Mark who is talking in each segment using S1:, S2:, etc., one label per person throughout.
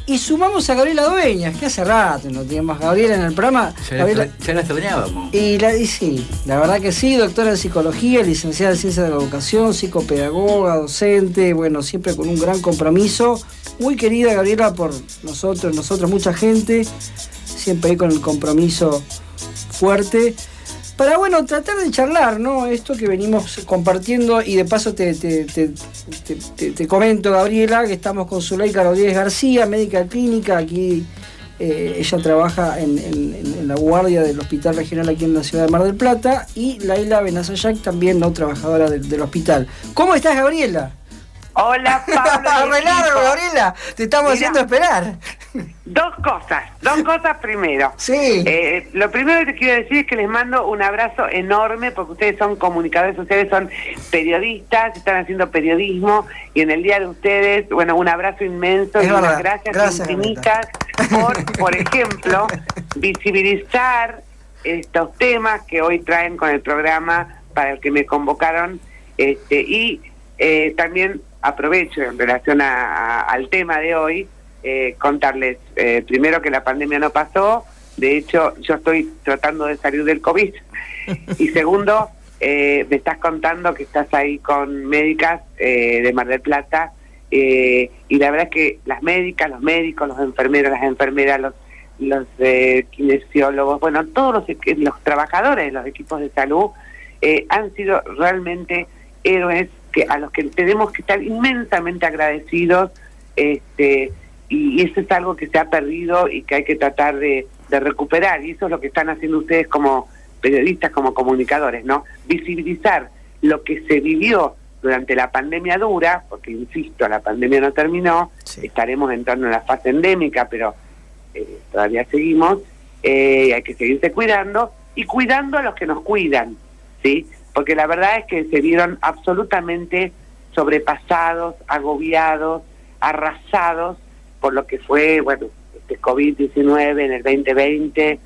S1: Y sumamos a Gabriela Dueñas, que hace rato no teníamos a Gabriela en el programa.
S2: Ya la extrañábamos.
S1: Y sí, la verdad que sí, doctora en psicología, licenciada en ciencias de la educación, psicopedagoga, docente, bueno, siempre con un gran compromiso. Muy querida Gabriela por nosotros, mucha gente, siempre ahí con el compromiso fuerte. Para, bueno, tratar de charlar, ¿no? Esto que venimos compartiendo, y de paso te comento, Gabriela, que estamos con Zuleika Rodríguez García, médica clínica, aquí ella trabaja en la guardia del Hospital Regional aquí en la ciudad de Mar del Plata, y Laila Benazayac también, ¿no? Trabajadora del hospital. ¿Cómo estás, Gabriela?
S3: Hola, Pablo.
S1: Re largo, Gabriela, te estamos haciendo esperar.
S3: Dos cosas primero.
S1: Sí.
S3: Lo primero que te quiero decir es que les mando un abrazo enorme, porque ustedes son comunicadores sociales, son periodistas, están haciendo periodismo, y en el día de ustedes, bueno, un abrazo inmenso y unas gracias infinitas por ejemplo, visibilizar estos temas que hoy traen con el programa para el que me convocaron, y también aprovecho en relación al tema de hoy, contarles primero que la pandemia no pasó. De hecho, yo estoy tratando de salir del COVID. Y segundo, me estás contando que estás ahí con médicas de Mar del Plata, y la verdad es que las médicas, los médicos, los enfermeros, las enfermeras, los kinesiólogos, bueno, todos los trabajadores de los equipos de salud han sido realmente héroes a los que tenemos que estar inmensamente agradecidos, y eso es algo que se ha perdido y que hay que tratar de recuperar, y eso es lo que están haciendo ustedes como periodistas, como comunicadores, ¿no? Visibilizar lo que se vivió durante la pandemia dura, porque insisto, la pandemia no terminó, sí. Estaremos entrando en la fase endémica, pero todavía seguimos, hay que seguirse cuidando, y cuidando a los que nos cuidan, ¿sí? Porque la verdad es que se vieron absolutamente sobrepasados, agobiados, arrasados por lo que fue, bueno, este COVID-19 en el 2020,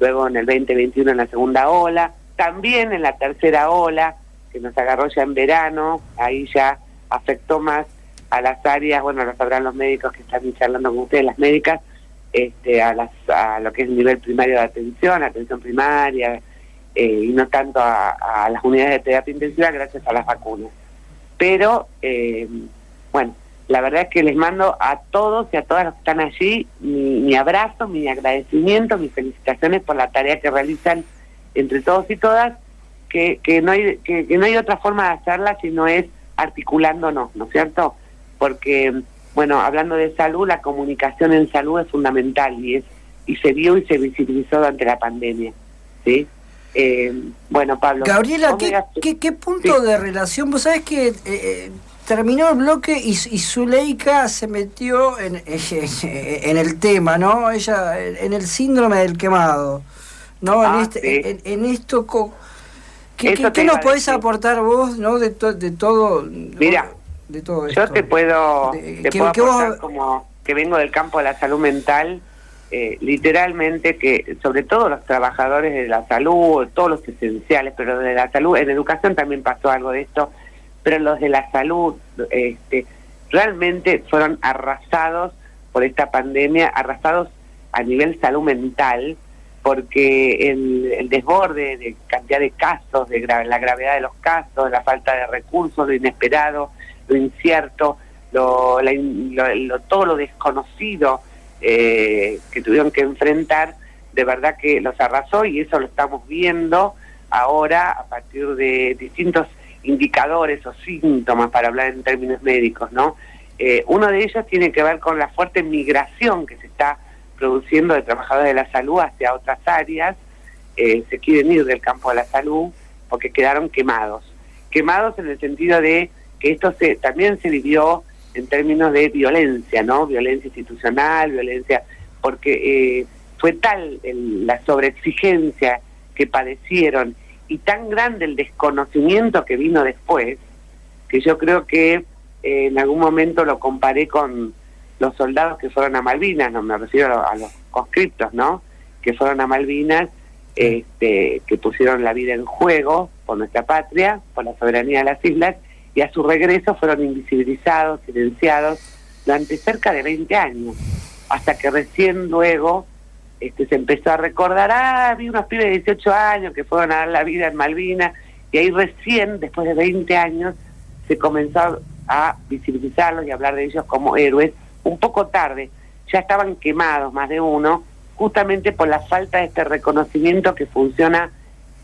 S3: luego en el 2021 en la segunda ola, también en la tercera ola, que nos agarró ya en verano, ahí ya afectó más a las áreas, bueno, lo sabrán los médicos que están charlando con ustedes, las médicas, a lo que es el nivel primario de atención primaria, y no tanto a las unidades de terapia intensiva gracias a las vacunas. Pero, bueno, la verdad es que les mando a todos y a todas los que están allí mi abrazo, mi agradecimiento, mis felicitaciones por la tarea que realizan entre todos y todas, que no hay otra forma de hacerla si no es articulándonos, ¿no es cierto? Porque, bueno, hablando de salud, la comunicación en salud es fundamental, y se vio y se visibilizó durante la pandemia, ¿sí? Bueno, Pablo.
S1: Gabriela, ¿qué punto de relación? Vos sabés que terminó el bloque y Zuleika se metió en el tema, ¿no? Ella, en el síndrome del quemado, ¿no? En esto, ¿qué nos podés aportar vos, ¿no? De todo.
S3: Mira, de todo esto. Yo te puedo aportar vos, como que vengo del campo de la salud mental. Literalmente que sobre todo los trabajadores de la salud, todos los esenciales, pero de la salud, en educación también pasó algo de esto, pero los de la salud realmente fueron arrasados por esta pandemia, arrasados a nivel salud mental, porque el desborde de cantidad de casos, la gravedad de los casos, la falta de recursos, lo inesperado, lo incierto, todo lo desconocido que tuvieron que enfrentar, de verdad que los arrasó, y eso lo estamos viendo ahora a partir de distintos indicadores o síntomas, para hablar en términos médicos, ¿no? Uno de ellos tiene que ver con la fuerte migración que se está produciendo de trabajadores de la salud hacia otras áreas. Se quieren ir del campo de la salud porque quedaron quemados en el sentido de que esto también se vivió en términos de violencia, ¿no? Violencia institucional, violencia, porque fue tal la sobreexigencia que padecieron y tan grande el desconocimiento que vino después, que yo creo que en algún momento lo comparé con los soldados que fueron a Malvinas, no me refiero a los conscriptos, ¿no? Que fueron a Malvinas, que pusieron la vida en juego por nuestra patria, por la soberanía de las islas, y a su regreso fueron invisibilizados, silenciados durante cerca de 20 años. hasta que recién luego se empezó a recordar, vi unos pibes de 18 años que fueron a dar la vida en Malvinas, y ahí recién, después de 20 años, se comenzó a visibilizarlos y hablar de ellos como héroes, un poco tarde. Ya estaban quemados más de uno, justamente por la falta de este reconocimiento que funciona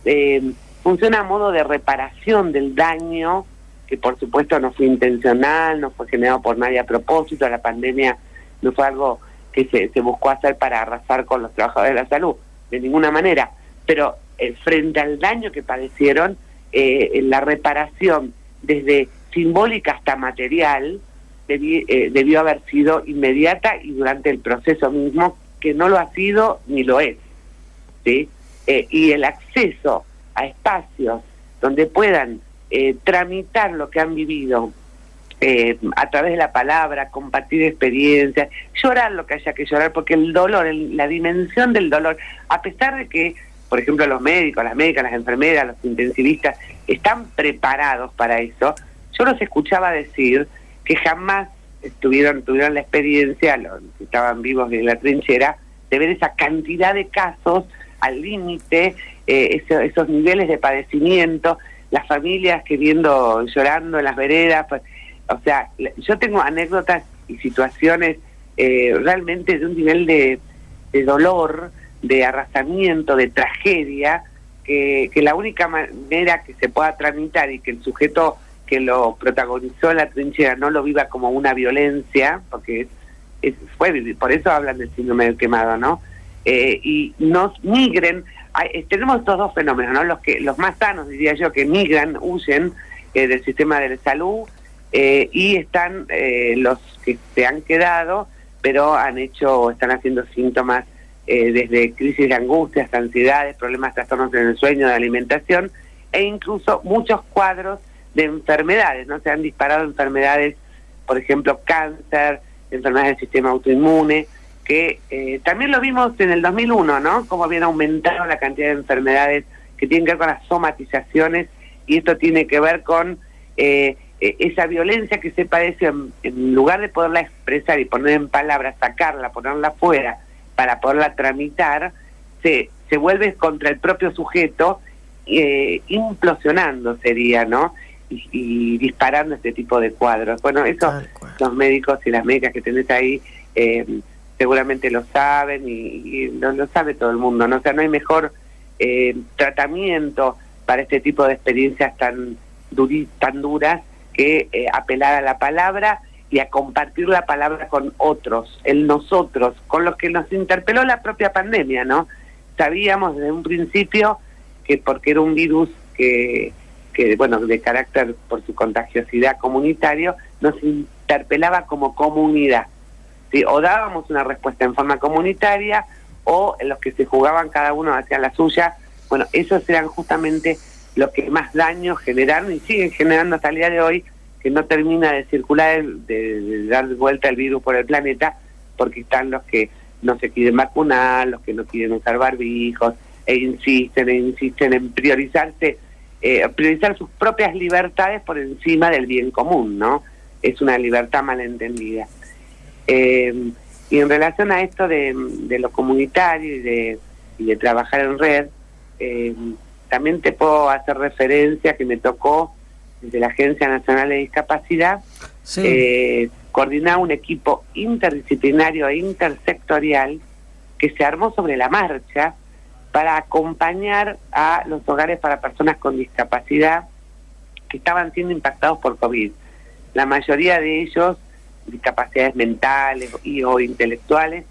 S3: a modo de reparación del daño, que por supuesto no fue intencional, no fue generado por nadie a propósito. La pandemia no fue algo que se buscó hacer para arrasar con los trabajadores de la salud, de ninguna manera, pero frente al daño que padecieron, la reparación desde simbólica hasta material debió haber sido inmediata y durante el proceso mismo, que no lo ha sido ni lo es, ¿sí? Y el acceso a espacios donde puedan tramitar lo que han vivido a través de la palabra, compartir experiencias, llorar lo que haya que llorar, porque el dolor, la dimensión del dolor, a pesar de que, por ejemplo, los médicos, las médicas, las enfermeras, los intensivistas están preparados para eso, yo los escuchaba decir que jamás tuvieron la experiencia, los que estaban vivos en la trinchera, de ver esa cantidad de casos al límite, esos niveles de padecimiento, las familias llorando en las veredas. Pues, o sea, yo tengo anécdotas y situaciones realmente de un nivel de dolor, de arrasamiento, de tragedia, que la única manera que se pueda tramitar y que el sujeto que lo protagonizó en la trinchera no lo viva como una violencia, porque por eso hablan del síndrome del quemado, ¿no? Y nos migren. Tenemos estos dos fenómenos, ¿no? Los más sanos, diría yo, que migran, huyen del sistema de salud, y están los que se han quedado, pero están haciendo síntomas desde crisis de angustia hasta ansiedades, problemas, trastornos en el sueño, de alimentación, e incluso muchos cuadros de enfermedades, ¿no? Se han disparado enfermedades, por ejemplo, cáncer, enfermedades del sistema autoinmune, que también lo vimos en el 2001, ¿no? Cómo habían aumentado la cantidad de enfermedades que tienen que ver con las somatizaciones, y esto tiene que ver con esa violencia que se padece, en lugar de poderla expresar y poner en palabras, sacarla, ponerla fuera para poderla tramitar, se vuelve contra el propio sujeto, implosionando sería, ¿no? Y disparando este tipo de cuadros. Bueno, eso los médicos y las médicas que tenés ahí seguramente lo saben, y lo sabe todo el mundo, ¿no? O sea, no hay mejor tratamiento para este tipo de experiencias tan duras que apelar a la palabra y a compartir la palabra con otros, el nosotros, con los que nos interpeló la propia pandemia, ¿no? Sabíamos desde un principio que, porque era un virus que bueno, de carácter por su contagiosidad comunitario, nos interpelaba como comunidad, ¿sí? O dábamos una respuesta en forma comunitaria, o los que se jugaban cada uno hacia la suya. Bueno, esos eran justamente los que más daño generaron y siguen generando hasta el día de hoy, que no termina de circular, de dar vuelta el virus por el planeta, porque están los que no se quieren vacunar, los que no quieren usar barbijos, e insisten en priorizar sus propias libertades por encima del bien común, ¿no? Es una libertad malentendida. Y en relación a esto de lo comunitario y de trabajar en red, también te puedo hacer referencia que me tocó desde la Agencia Nacional de Discapacidad, sí, coordinar un equipo interdisciplinario e intersectorial que se armó sobre la marcha para acompañar a los hogares para personas con discapacidad que estaban siendo impactados por COVID. La mayoría de ellos, discapacidades mentales o intelectuales,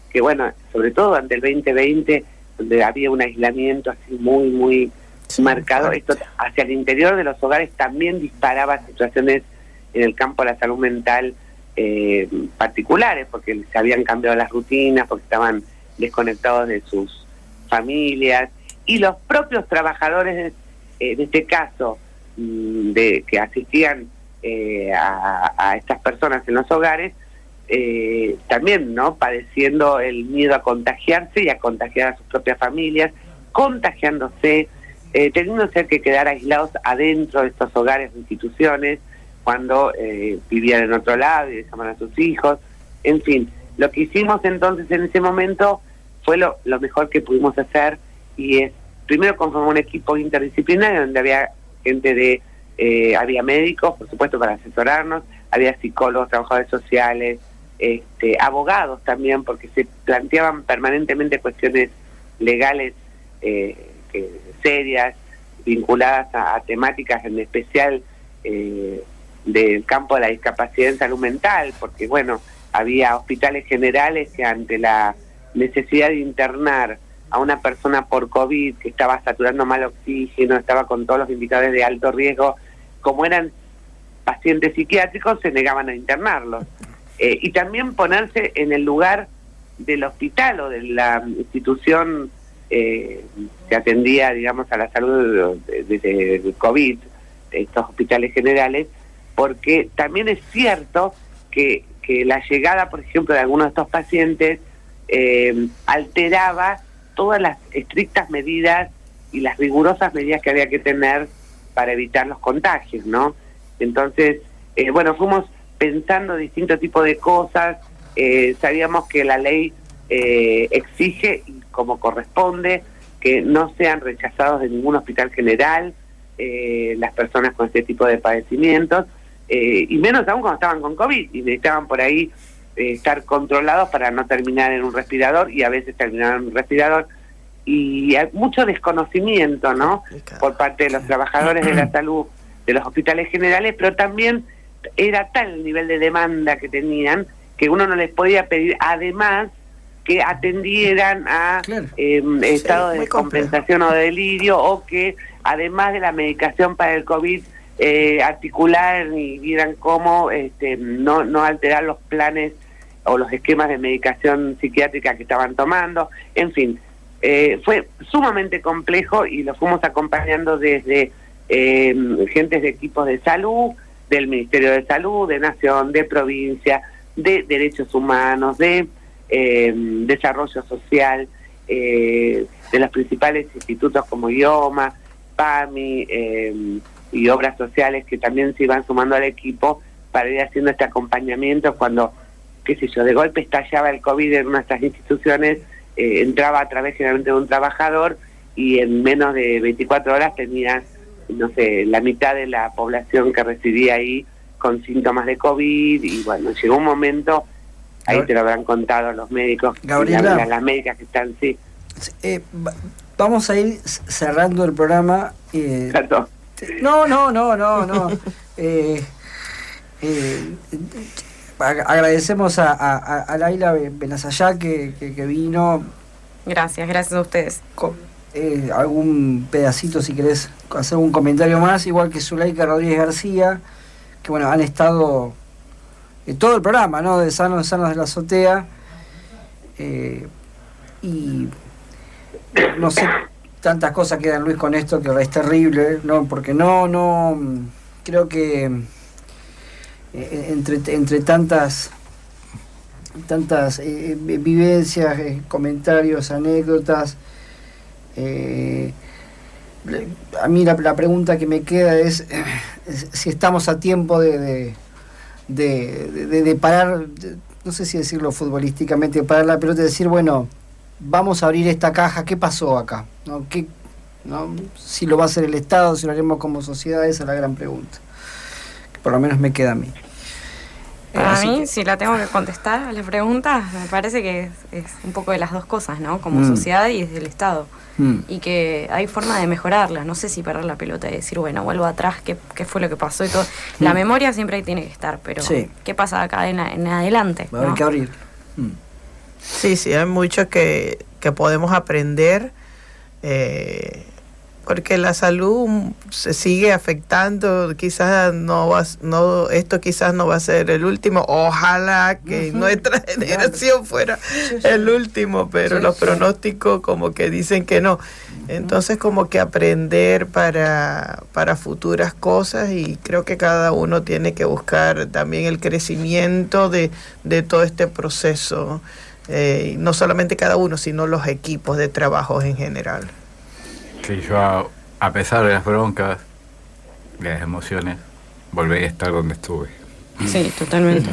S3: que bueno, sobre todo durante el 2020, donde había un aislamiento así muy marcado, esto hacia el interior de los hogares también disparaba situaciones en el campo de la salud mental particulares, porque se habían cambiado las rutinas, porque estaban desconectados de sus familias, y los propios trabajadores en este caso que asistían a estas personas en los hogares, también, ¿no?, padeciendo el miedo a contagiarse y a contagiar a sus propias familias, contagiándose, teniendo que quedar aislados adentro de estos hogares o instituciones cuando vivían en otro lado y llaman a sus hijos, en fin, lo que hicimos entonces en ese momento fue lo mejor que pudimos hacer, y es, primero conformar un equipo interdisciplinario donde había gente había médicos, por supuesto, para asesorarnos, había psicólogos, trabajadores sociales, abogados también, porque se planteaban permanentemente cuestiones legales serias, vinculadas a temáticas en especial del campo de la discapacidad en salud mental, porque bueno, había hospitales generales que ante la necesidad de internar a una persona por COVID que estaba saturando mal oxígeno, estaba con todos los indicadores de alto riesgo, como eran pacientes psiquiátricos, se negaban a internarlos. Y también ponerse en el lugar del hospital o de la institución que atendía, digamos, a la salud desde el COVID, estos hospitales generales, porque también es cierto que la llegada, por ejemplo, de algunos de estos pacientes alteraba todas las estrictas medidas y las rigurosas medidas que había que tener para evitar los contagios, ¿no? Entonces, bueno, fuimos pensando distintos tipos de cosas, sabíamos que la ley exige, como corresponde, que no sean rechazados de ningún hospital general las personas con este tipo de padecimientos, y menos aún cuando estaban con COVID y necesitaban por ahí estar controlados para no terminar en un respirador, y a veces terminaban en un respirador, y hay mucho desconocimiento, ¿no?, por parte de los trabajadores de la salud de los hospitales generales, pero también era tal el nivel de demanda que tenían que uno no les podía pedir, además, que atendieran a estados de descompensación o de delirio, o que además de la medicación para el COVID articularan y vieran cómo no alterar los planes o los esquemas de medicación psiquiátrica que estaban tomando. En fin, fue sumamente complejo, y lo fuimos acompañando desde gentes de equipos de salud, del Ministerio de Salud, de Nación, de provincia, de Derechos Humanos, de Desarrollo Social, de los principales institutos como IOMA, PAMI y Obras Sociales, que también se iban sumando al equipo para ir haciendo este acompañamiento cuando, qué sé yo, de golpe estallaba el COVID en una de estas instituciones, entraba a través generalmente de un trabajador, y en menos de 24 horas tenía, no sé, la mitad de la población que residía ahí con síntomas de COVID, y bueno, llegó un momento, ahí te lo habrán contado los médicos,
S1: Gabriela,
S3: las médicas que están, sí.
S1: Vamos a ir cerrando el programa.
S3: Exacto.
S1: No. Agradecemos a Laila Benazayá que vino.
S4: Gracias a ustedes.
S1: Algún pedacito, si querés hacer un comentario más, igual que Zuleika Rodríguez García, que bueno, han estado todo el programa, ¿no?, de Sanos de la Azotea, y no sé, tantas cosas quedan, Luis, con esto, que es terrible, ¿no?, porque no creo que entre tantas vivencias, comentarios, anécdotas, a mí la pregunta que me queda es si estamos a tiempo de parar, no sé si decirlo futbolísticamente, parar la pelota y decir, bueno, vamos a abrir esta caja, ¿qué pasó acá? ¿No? Si lo va a hacer el Estado, si lo haremos como sociedad, esa es la gran pregunta, que por lo menos me queda a mí.
S4: Para mí, si la tengo que contestar a la pregunta, me parece que es un poco de las dos cosas, ¿no? Como sociedad y desde el Estado. Y que hay forma de mejorarla. No sé si parar la pelota y decir, bueno, vuelvo atrás, qué fue lo que pasó y todo. La memoria siempre ahí tiene que estar, pero ¿qué pasa acá en adelante?
S1: Va a haber que abrir.
S5: Sí, hay mucho que podemos aprender, porque la salud se sigue afectando. Quizás esto quizás no va a ser el último. Ojalá que nuestra generación fuera el último, pero los pronósticos como que dicen que no. Entonces, como que aprender para futuras cosas, y creo que cada uno tiene que buscar también el crecimiento de todo este proceso. No solamente cada uno, sino los equipos de trabajo en general.
S2: Sí, yo a pesar de las broncas, de las emociones, volví a estar donde estuve.
S4: Sí, totalmente.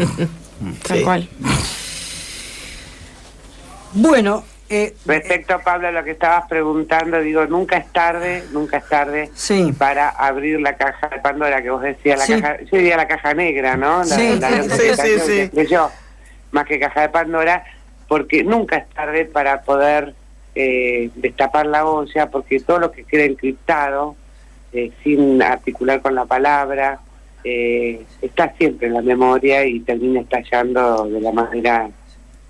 S4: Tal cual.
S1: Bueno,
S3: respecto, Pablo, a lo que estabas preguntando, digo, nunca es tarde
S1: sí.
S3: para abrir la caja de Pandora que vos decías, la caja, yo diría la caja negra, ¿no?
S1: Sí.
S3: Yo, más que caja de Pandora, porque nunca es tarde para poder destapar la olla, porque todo lo que queda encriptado, sin articular con la palabra, está siempre en la memoria y termina estallando de la manera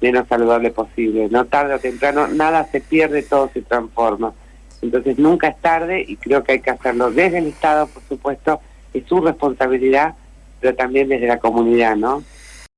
S3: menos saludable posible. No tarde o temprano, nada se pierde, todo se transforma. Entonces nunca es tarde y creo que hay que hacerlo desde el Estado, por supuesto, es su responsabilidad, pero también desde la comunidad, ¿no?